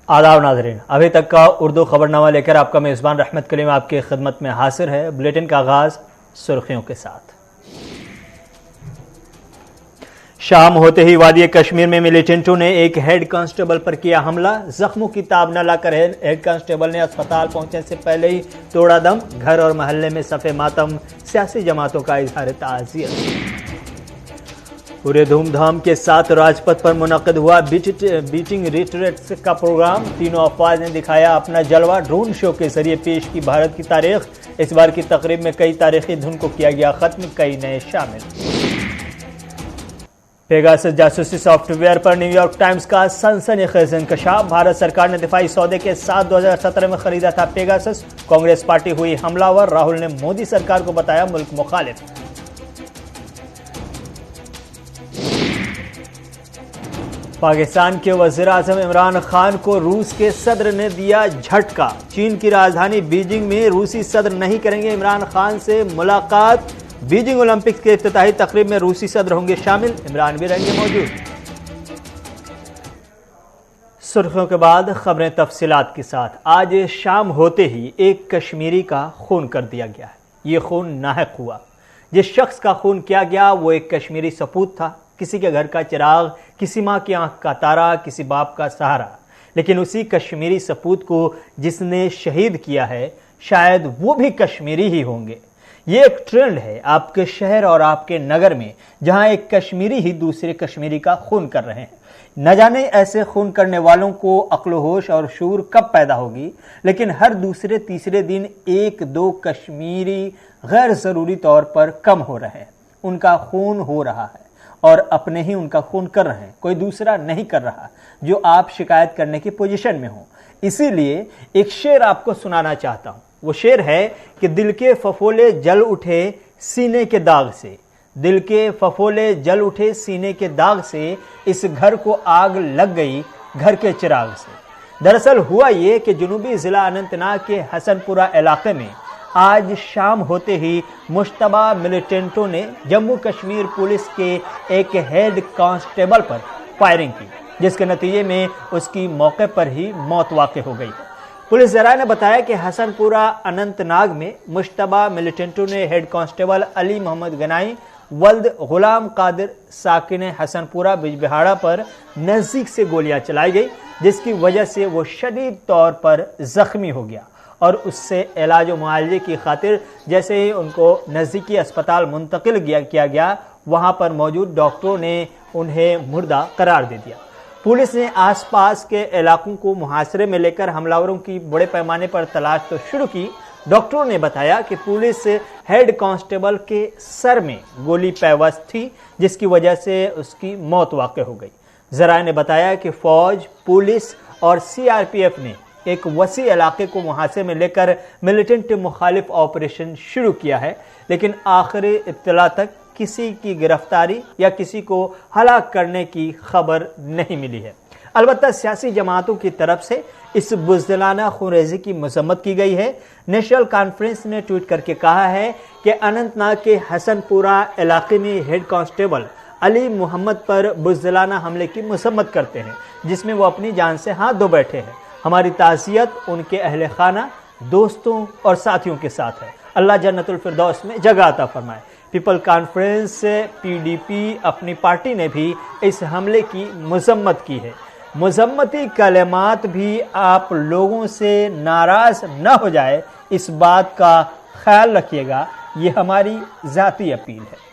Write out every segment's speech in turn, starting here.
आदाब नाज़रीन, अभी तक का उर्दू खबरनामा लेकर आपका मेज़बान रहमत कलीम आपकी खिदमत में हाजिर है। बुलेटिन का आगाज़ सुर्खियों के साथ। शाम होते ही वादी कश्मीर में मिलिटेंटों ने एक हेड कांस्टेबल पर किया हमला। जख्मों की ताब न लाकर हेड कांस्टेबल ने अस्पताल पहुंचने से पहले ही तोड़ा दम। घर और मोहल्ले में सफ़े मातम, सियासी जमातों का इजहार ताज़ियत। पूरे धूमधाम के साथ राजपथ पर मुनक़िद हुआ बीटिंग रिट्रीट्स का प्रोग्राम। तीनों अफवाज ने दिखाया अपना जलवा। ड्रोन शो के जरिए पेश की भारत की तारीख। इस बार की तकरीब में कई तारीखी धुन को किया गया खत्म, कई नए शामिल। पेगासस जासूसी सॉफ्टवेयर पर न्यूयॉर्क टाइम्स का सनसनीखेज इंकशाफ। भारत सरकार ने दिफाई सौदे के साथ 2017 में खरीदा था पेगासस। कांग्रेस पार्टी हुई हमलावर। राहुल ने मोदी सरकार को बताया मुल्क मुखालिफ। पाकिस्तान के वज़ीर-ए-आज़म इमरान खान को रूस के सदर ने दिया झटका। चीन की राजधानी बीजिंग में रूसी सदर नहीं करेंगे इमरान खान से मुलाकात। बीजिंग ओलंपिक्स के इफ्तिताही तकरीब में रूसी सदर होंगे शामिल, इमरान भी रहेंगे मौजूद। सुर्खियों के बाद खबरें तफसीलात के साथ। आज शाम होते ही एक कश्मीरी का खून कर दिया गया है। ये खून नाहक हुआ। जिस शख्स का खून किया गया वो एक कश्मीरी सपूत था, किसी के घर का चिराग, किसी माँ की आंख का तारा, किसी बाप का सहारा। लेकिन उसी कश्मीरी सपूत को जिसने शहीद किया है शायद वो भी कश्मीरी ही होंगे। ये एक ट्रेंड है आपके शहर और आपके नगर में, जहां एक कश्मीरी ही दूसरे कश्मीरी का खून कर रहे हैं। न जाने ऐसे खून करने वालों को अक्ल होश और शूर कब पैदा होगी, लेकिन हर दूसरे तीसरे दिन एक दो कश्मीरी गैर जरूरी तौर पर कम हो रहे हैं। उनका खून हो रहा है और अपने ही उनका खून कर रहे हैं, कोई दूसरा नहीं कर रहा जो आप शिकायत करने की पोजीशन में हो। इसीलिए एक शेर आपको सुनाना चाहता हूं। वो शेर है कि दिल के फफोले जल उठे सीने के दाग से, दिल के फफोले जल उठे सीने के दाग से, इस घर को आग लग गई घर के चिराग से। दरअसल हुआ ये कि जुनूबी जिला अनंतनाग के हसनपुरा इलाके में आज शाम होते ही मुश्तबा मिलिटेंटों ने जम्मू कश्मीर पुलिस के एक हेड कांस्टेबल पर फायरिंग की, जिसके नतीजे में उसकी मौके पर ही मौत वाक़ हो गई। पुलिस ज़राए ने बताया कि हसनपुरा अनंतनाग में मुश्तबा मिलिटेंटों ने हेड कांस्टेबल अली मोहम्मद गनाई वल्द गुलाम कादिर साकिन हसनपुरा बिजबिहाड़ा पर नज़दीक से गोलियां चलाई गई, जिसकी वजह से वो शदीद तौर पर जख्मी हो गया और उससे इलाज व मुआवजे की खातिर जैसे ही उनको नज़दीकी अस्पताल मुंतकिल किया गया, वहां पर मौजूद डॉक्टरों ने उन्हें मुर्दा करार दे दिया। पुलिस ने आसपास के इलाकों को मुहासरे में लेकर हमलावरों की बड़े पैमाने पर तलाश तो शुरू की। डॉक्टरों ने बताया कि पुलिस हेड कांस्टेबल के सर में गोली पैवस्त थी, जिसकी वजह से उसकी मौत वाक़ हो गई। ज़राए ने बताया कि फौज, पुलिस और सीआरपीएफ ने एक वसी इलाके को मुहासे में लेकर मिलिटेंट मुखालिफ ऑपरेशन शुरू किया है, लेकिन आखिरी इत्तला तक किसी की गिरफ्तारी या किसी को हलाक करने की खबर नहीं मिली है। अलबत्ता सियासी जमातों की तरफ से इस बुज़दिलाना खूनरेज़ी की मज़म्मत की गई है। नेशनल कॉन्फ्रेंस ने ट्वीट करके कहा है कि अनंतनाग के हसनपुरा इलाके में हेड कांस्टेबल अली मोहम्मद पर बुज़दिलाना हमले की मज़म्मत करते हैं, जिसमें वो अपनी जान से हाथ धो बैठे हैं। हमारी ताज़ियत उनके अहले खाना, दोस्तों और साथियों के साथ है। अल्लाह जन्नतुल फिरदौस में जगह अता फरमाए। पीपल कॉन्फ्रेंस पीडीपी अपनी पार्टी ने भी इस हमले की मज़म्मत की है। मज़म्मती कलमात भी आप लोगों से नाराज न हो जाए, इस बात का ख्याल रखिएगा, ये हमारी ज़ाती अपील है।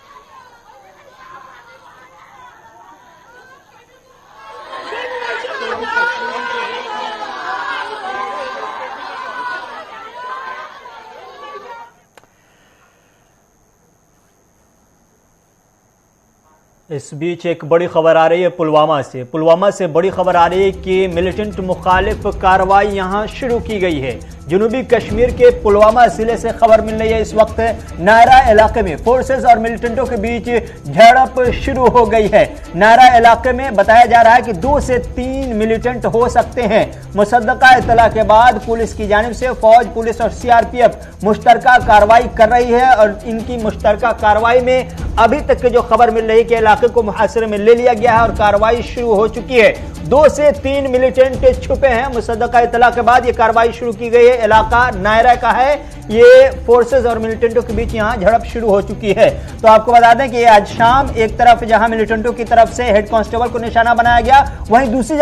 इस बीच एक बड़ी खबर आ रही है पुलवामा से बड़ी खबर आ रही है कि मिलिटेंट मुखालिफ कार्रवाई यहां शुरू की गई है। जुनूबी कश्मीर के पुलवामा जिले से खबर मिल रही है। इस वक्त नायरा इलाके में फोर्सेस और मिलिटेंटों के बीच झड़प शुरू हो गई है। नायरा इलाके में बताया जा रहा है कि 2 से 3 मिलिटेंट हो सकते हैं। मुसद्दका इत्तला के बाद पुलिस की जानिब से फौज, पुलिस और सीआरपीएफ मुश्तरका कार्रवाई कर रही है और इनकी मुश्तरका कार्रवाई में अभी तक की जो खबर मिल रही है कि इलाके को मुहासरे में ले लिया गया है और कार्रवाई शुरू हो चुकी है। 2 से 3 मिलिटेंट छुपे हैं। मुसद्दका इत्तला के बाद यह कार्रवाई शुरू की गई है। इलाका नायरा का है। ये फोर्सेस और मिलिटेंटों के बीच यहां झड़प शुरू हो चुकी है। तो आपको बता दें कि आज शाम एक तरफ जहां मिलिटेंटों की तरफ से हेड कांस्टेबल को निशाना बनाया गया, वहीं दूसरी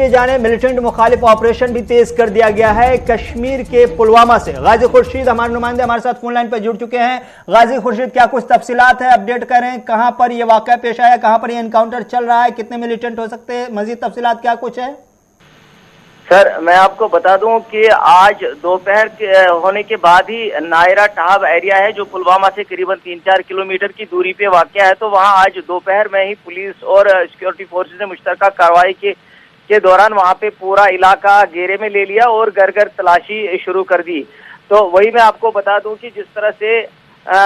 जानिब मिलिटेंट मुखालिफ ऑपरेशन भी तेज कर दिया गया है। कश्मीर के पुलवामा से गाजी खुर्शीद हमारे नुमाइंदे हमारे साथ फोन लाइन पर जुड़ चुके हैं। गाजी खुर्शीद, क्या कुछ तफसीलात है, अपडेट करें। कहां पर यह वाकया पेश आया, कहां पर यह एनकाउंटर चल रहा है, कितने मिलिटेंट हो सकते हैं, मजीद तफसीलात क्या कुछ है? सर, मैं आपको बता दूं कि आज दोपहर के होने के बाद ही नायरा टाहब एरिया है जो पुलवामा से करीबन 3-4 किलोमीटर की दूरी पे वाक़या है। तो वहां आज दोपहर में ही पुलिस और सिक्योरिटी फोर्सेज ने मुश्तरका कार्रवाई के दौरान वहां पे पूरा इलाका घेरे में ले लिया और घर घर तलाशी शुरू कर दी। तो वही मैं आपको बता दूं कि जिस तरह से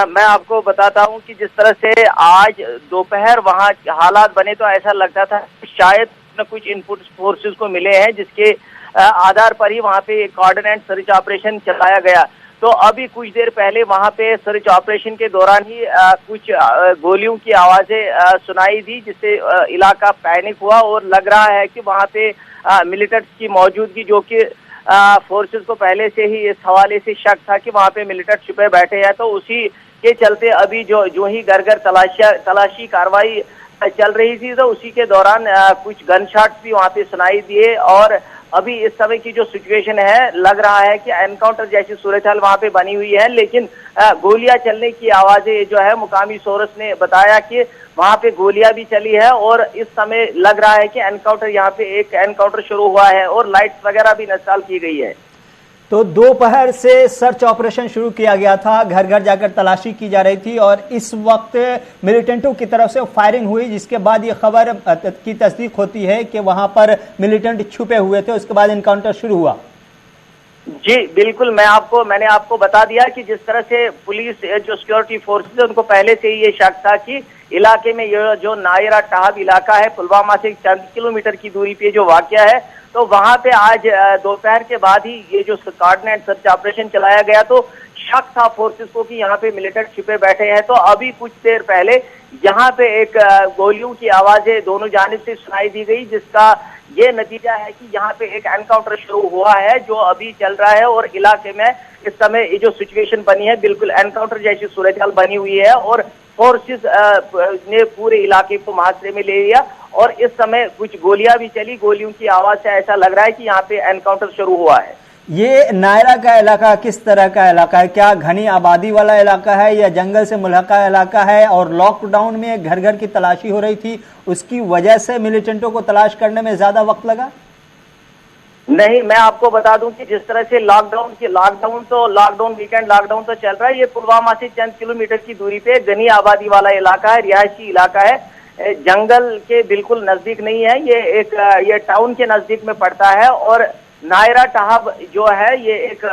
मैं आपको बताता हूं कि जिस तरह से आज दोपहर वहां हालात बने तो ऐसा लगता था शायद न कुछ इनपुट फोर्सेज को मिले हैं जिसके आधार पर ही वहां पे कोऑर्डिनेट सर्च ऑपरेशन चलाया गया। तो अभी कुछ देर पहले वहां पे सर्च ऑपरेशन के दौरान ही कुछ गोलियों की आवाजें सुनाई दी, जिससे इलाका पैनिक हुआ और लग रहा है कि वहां पे मिलिटेंट्स की मौजूदगी, जो कि फोर्सेस को पहले से ही इस हवाले से शक था कि वहां पे मिलिटेंट छुपे बैठे हैं। तो उसी के चलते अभी जो ही घर घर तलाशी कार्रवाई चल रही थी, तो उसी के दौरान कुछ गन शॉट्स भी वहां पे सुनाई दिए। और अभी इस समय की जो सिचुएशन है, लग रहा है कि एनकाउंटर जैसी सूरत हाल वहां पे बनी हुई है, लेकिन गोलियां चलने की आवाजें जो है मुकामी सोर्स ने बताया कि वहां पे गोलियां भी चली है और इस समय लग रहा है कि एनकाउंटर यहाँ पे एक एनकाउंटर शुरू हुआ है और लाइट्स वगैरह भी इंस्टॉल की गई है। तो दोपहर से सर्च ऑपरेशन शुरू किया गया था, घर घर जाकर तलाशी की जा रही थी और इस वक्त मिलिटेंटों की तरफ से फायरिंग हुई, जिसके बाद ये खबर की तस्दीक होती है कि वहां पर मिलिटेंट छुपे हुए थे। उसके बाद एनकाउंटर शुरू हुआ। जी बिल्कुल, मैंने आपको बता दिया कि जिस तरह से पुलिस जो सिक्योरिटी फोर्सेज है उनको पहले से ही ये शक था कि इलाके में ये जो नायरा टाहब इलाका है, पुलवामा से चंद किलोमीटर की दूरी पे जो वाकया है, तो वहां पे आज दोपहर के बाद ही ये जो कोऑर्डिनेट सर्च ऑपरेशन चलाया गया। तो शक था फोर्सेस को कि यहाँ पे मिलिटेंट छिपे बैठे हैं। तो अभी कुछ देर पहले यहाँ पे एक गोलियों की आवाजें दोनों जानिब से सुनाई दी गई, जिसका ये नतीजा है कि यहाँ पे एक एनकाउंटर शुरू हुआ है जो अभी चल रहा है और इलाके में इस समय ये जो सिचुएशन बनी है बिल्कुल एनकाउंटर जैसी सूरत हाल बनी हुई है और फोर्सेस ने पूरे इलाके को मुहासरे में ले लिया और इस समय कुछ गोलियां भी चली। गोलियों की आवाज से ऐसा लग रहा है कि यहाँ पे एनकाउंटर शुरू हुआ है। ये नायरा का इलाका किस तरह का इलाका है? क्या घनी आबादी वाला इलाका है या जंगल से मुल्हका इलाका है? और लॉकडाउन में घर घर की तलाशी हो रही थी, उसकी वजह से मिलिटेंटों को तलाश करने में ज्यादा वक्त लगा? नहीं, मैं आपको बता दूं कि जिस तरह से लॉकडाउन वीकेंड लॉकडाउन तो चल रहा है। ये पुलवामा से चंद किलोमीटर की दूरी पे घनी आबादी वाला इलाका है, रिहायशी इलाका है, जंगल के बिल्कुल नजदीक नहीं है। ये टाउन के नजदीक में पड़ता है और नायरा टाहब जो है ये एक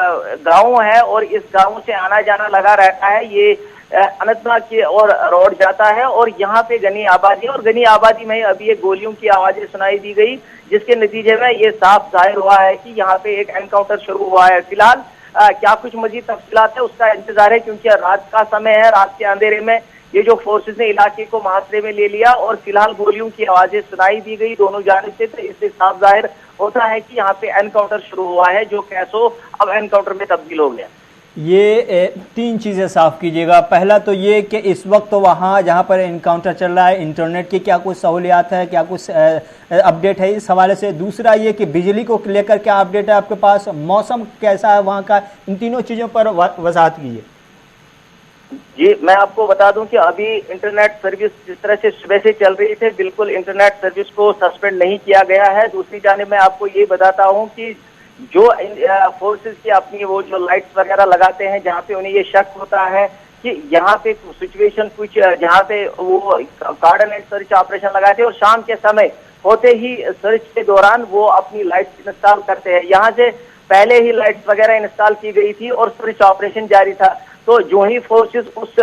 गांव है और इस गांव से आना जाना लगा रहता है। ये अनंतनाग की ओर रोड जाता है और यहाँ पे घनी आबादी और घनी आबादी में अभी ये गोलियों की आवाजें सुनाई दी गई, जिसके नतीजे में ये साफ जाहिर हुआ है कि यहाँ पे एक एनकाउंटर शुरू हुआ है। फिलहाल क्या कुछ मजीद तफसीलात है उसका इंतजार है, क्योंकि रात का समय है। रात के अंधेरे में ये जो फोर्सेस ने इलाके को मुहासरे में ले लिया और फिलहाल गोलियों की आवाजें सुनाई दी गई दोनों जानिब से, तो इससे साफ जाहिर होता है कि यहाँ पे एनकाउंटर शुरू हुआ है जो कैसो अब एनकाउंटर में तब्दील हो गया। ये 3 चीजें साफ कीजिएगा। पहला तो ये कि इस वक्त तो वहाँ जहाँ पर एनकाउंटर चल रहा है इंटरनेट की क्या कुछ सहूलियात है, क्या कुछ अपडेट है इस हवाले से? दूसरा ये कि बिजली को लेकर क्या अपडेट है आपके पास? मौसम कैसा है वहाँ का? इन तीनों चीज़ों पर वजाहत कीजिए। जी, मैं आपको बता दूं कि अभी इंटरनेट सर्विस जिस तरह से सुबह से चल रही थी, बिल्कुल इंटरनेट सर्विस को सस्पेंड नहीं किया गया है। दूसरी जानिब मैं आपको ये बताता हूं कि जो फोर्सेस की अपनी वो जो लाइट्स वगैरह लगाते हैं, जहाँ पे उन्हें ये शक होता है कि यहाँ पे सिचुएशन कुछ जहाँ पे वो कोऑर्डिनेट सर्च ऑपरेशन लगाते हैं और शाम के समय होते ही सर्च के दौरान वो अपनी लाइट्स इंस्टॉल करते हैं। यहाँ से पहले ही लाइट्स वगैरह इंस्टॉल की गई थी और सर्च ऑपरेशन जारी था। तो जो ही फोर्सेस उस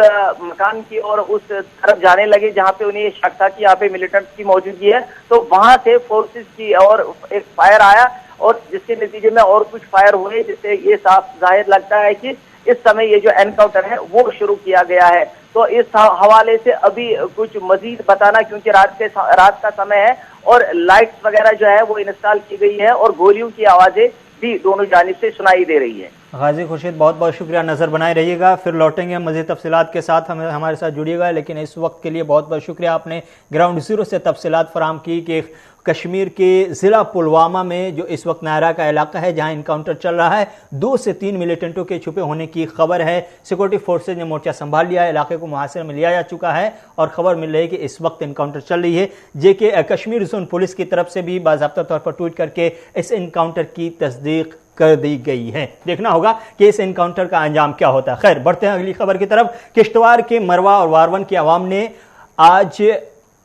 मकान की और उस तरफ जाने लगे जहाँ पे उन्हें शक था कि यहाँ पे मिलिटेंट्स की मौजूदगी है, तो वहां से फोर्सेस की और एक फायर आया और जिसके नतीजे में और कुछ फायर हुए, जिससे ये साफ जाहिर लगता है कि इस समय ये जो एनकाउंटर है वो शुरू किया गया है। तो इस हवाले से अभी कुछ मजीद बताना, क्योंकि रात का समय है और लाइट्स वगैरह जो है वो इंस्टॉल की गई है और गोलियों की आवाजें भी दोनों जानिब से सुनाई दे रही है। गाजी खुर्शीद, बहुत बहुत शुक्रिया, नज़र बनाए रहिएगा, फिर लौटेंगे मज़ीद तफसीलात के साथ, हमारे साथ जुड़िएगा। लेकिन इस वक्त के लिए बहुत बहुत शुक्रिया, आपने ग्राउंड ज़ीरो से तफसीलात फराम की कि कश्मीर के ज़िला पुलवामा में जो इस वक्त नायरा का इलाका है जहां इनकाउंटर चल रहा है, 2 से 3 मिलिटेंटों के छुपे होने की खबर है। सिक्योरिटी फोर्सेज ने मोर्चा संभाल लिया है, इलाके को मुहासरे में लिया जा चुका है और खबर मिल रही है कि इस वक्त इनकाउंटर चल रही है। जेके कश्मीर जोन पुलिस की तरफ से भी बाज़ाब्ता तौर पर ट्वीट करके इस इनकाउंटर की तस्दीक कर दी गई है। देखना होगा कि इस एनकाउंटर का अंजाम क्या होता है। खैर, बढ़ते हैं अगली खबर की तरफ। किश्तवाड़ के मरवा और वारवन की आवाम ने आज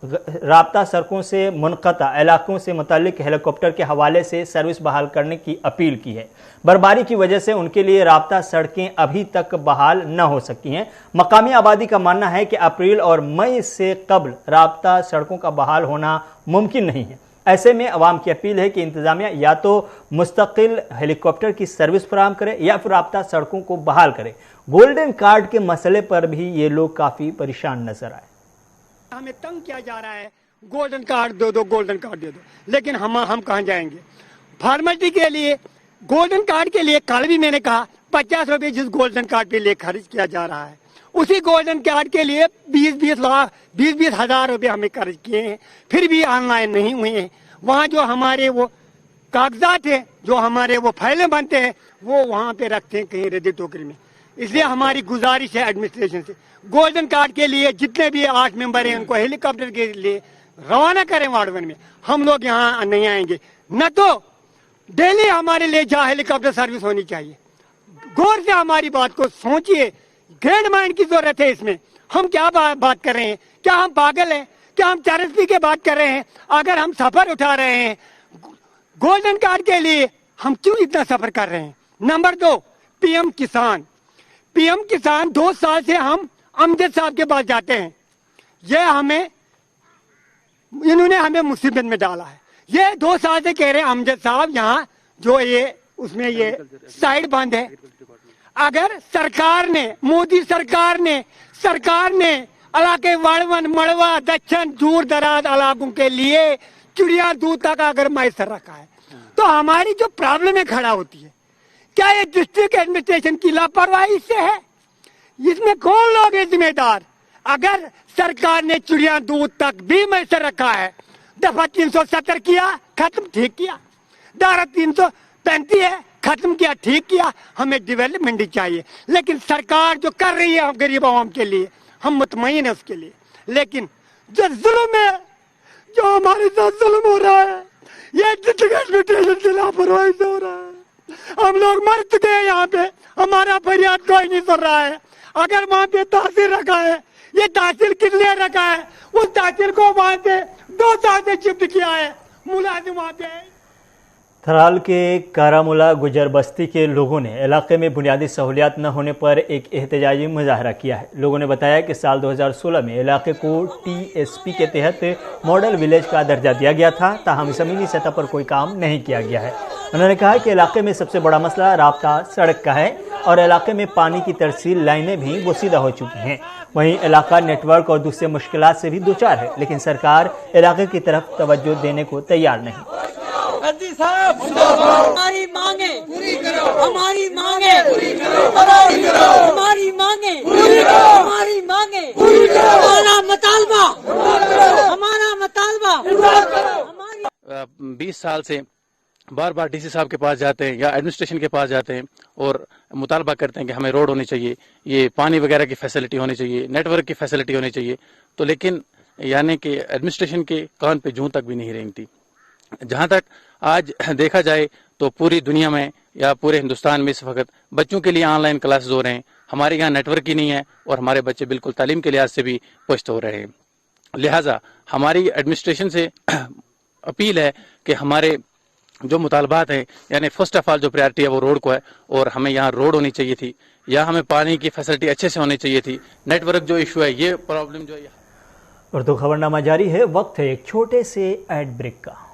राब्ता सड़कों से मुनक़ता इलाकों से मुतालिक हेलीकॉप्टर के हवाले से सर्विस बहाल करने की अपील की है। बर्फबारी की वजह से उनके लिए राब्ता सड़कें अभी तक बहाल न हो सकी हैं। मकामी आबादी का मानना है कि अप्रैल और मई से कबल राब्ता सड़कों का बहाल होना मुमकिन नहीं है। ऐसे में अवाम की अपील है कि इंतजामिया या तो मुस्तकिल हेलीकॉप्टर की सर्विस फराहम करे या फिर राब्ता सड़कों को बहाल करे। गोल्डन कार्ड के मसले पर भी ये लोग काफी परेशान नजर आए। हमें तंग किया जा रहा है, गोल्डन कार्ड दे दो, गोल्डन कार्ड दे दो, लेकिन हम कहाँ जाएंगे? फॉर्मेलिटी के लिए गोल्डन कार्ड के लिए कल भी मैंने कहा 50 रुपए जिस गोल्डन कार्ड पे लिए खर्च किया जा रहा है, उसी गोल्डन कार्ड के लिए 20-20 हजार रुपए हमें खर्च किए हैं, फिर भी ऑनलाइन नहीं हुए हैं। वहाँ जो हमारे वो कागजात है, जो हमारे वो फाइलें बनते हैं, वो वहाँ पे रखते हैं कहीं रद्दी टोकरी में। इसलिए हमारी गुजारिश है एडमिनिस्ट्रेशन से, गोल्डन कार्ड के लिए जितने भी 8 मेंबर हैं उनको हेलीकॉप्टर के लिए रवाना करें वार्डवन में। हम लोग यहाँ नहीं आएंगे, न तो डेली हमारे लिए जहाँ हेलीकॉप्टर सर्विस होनी चाहिए। गौर से हमारी बात को सोचिए, ग्रैंड माइंड की जरूरत है इसमें। हम क्या बात कर रहे हैं? क्या हम पागल हैं? क्या हम चरस्ती की बात कर रहे हैं? अगर हम सफर उठा रहे हैं गोल्डन कार्ड के लिए, हम क्यों इतना सफर कर रहे हैं? नंबर 2, पीएम किसान 2 साल से हम अमजद साहब के पास जाते हैं। इन्होंने हमें मुसीबत में डाला है। ये 2 साल से कह रहे हैं अमजद साहब यहाँ जो ये उसमें ये साइड बंद है। अगर सरकार ने, मोदी सरकार ने इलाके वाड़वन, मड़वा, दक्षिण, दूर दराज इलाकों के लिए चिड़िया दूध तक अगर मैसर रखा है, तो हमारी जो प्रॉब्लम खड़ा होती है, क्या ये डिस्ट्रिक्ट एडमिनिस्ट्रेशन की लापरवाही से है? इसमें कौन लोग हैं जिम्मेदार? अगर सरकार ने चिड़िया दूध तक भी मैसर रखा है, दफा 370 किया, खत्म, ठीक किया। धारा 335 है, खत्म किया, ठीक किया। हमें डेवलपमेंट चाहिए, लेकिन सरकार जो कर रही है गरीब आवाम के लिए, हम मुतमईन है उसके लिए। लेकिन जो जुल्म है, जो हमारे साथ जुल्म हो रहा है, ये डिस्ट्रिक्ट की लापरवाही से हो रहा है। हम लोग मर चुके हैं यहाँ पे, हमारा फरियाद कोई नहीं सुन रहा है। अगर वहाँ पे तहसील रखा है, ये तहसील किसने रखा है? उस तहसील को वहाँ से 2 साल से शिफ्ट किया है, मुलाजिम वहाँ पे है। थराल के कारामुला गुजर बस्ती के लोगों ने इलाके में बुनियादी सहूलियात न होने पर एक एहतजाजी मुजाहरा किया है। लोगों ने बताया कि साल 2016 में इलाके को TSP के तहत मॉडल विलेज का दर्जा दिया गया था, ताहम ज़मीनी सतह पर कोई काम नहीं किया गया है। उन्होंने कहा कि इलाके में सबसे बड़ा मसला राब्ता सड़क का है और इलाके में पानी की तरसील लाइनें भी बोसीदा हो चुकी हैं। वहीं इलाका नेटवर्क और दूसरे मुश्किलात से भी दो-चार है, लेकिन सरकार इलाके की तरफ तवज्जो देने को तैयार नहीं। हमारी मांगे पूरी करो, हमारी मांगे पूरी करो, हमारी मांगे पूरी करो, हमारी मांगे पूरी करो, हमारा मुतालबा, हमारा मुतालबा। 20 साल से बार बार DC साहब के पास जाते हैं या एडमिनिस्ट्रेशन के पास जाते हैं और मुतालबा करते हैं कि हमें रोड होनी चाहिए, ये पानी वगैरह की फैसिलिटी होनी चाहिए, नेटवर्क की फैसिलिटी होनी चाहिए। तो लेकिन यानी कि एडमिनिस्ट्रेशन के कान पे जूं तक भी नहीं रेंगती। जहां तक आज देखा जाए तो पूरी दुनिया में या पूरे हिंदुस्तान में इस वक्त बच्चों के लिए ऑनलाइन क्लासेस हो रहे हैं। हमारे यहाँ नेटवर्क ही नहीं है और हमारे बच्चे बिल्कुल तालीम के लिहाज से भी पुश्त हो रहे हैं। लिहाजा हमारी एडमिनिस्ट्रेशन से अपील है कि हमारे जो मुतालबात हैं, यानी फर्स्ट ऑफ ऑल जो प्रायोरिटी है वो रोड को है, और हमें यहाँ रोड होनी चाहिए थी, या हमें पानी की फैसिलिटी अच्छे से होनी चाहिए थी। नेटवर्क जो इशू है, ये प्रॉब्लम जो है। उर्दू खबरनामा जारी है, वक्त है एक छोटे से एड ब्रेक का।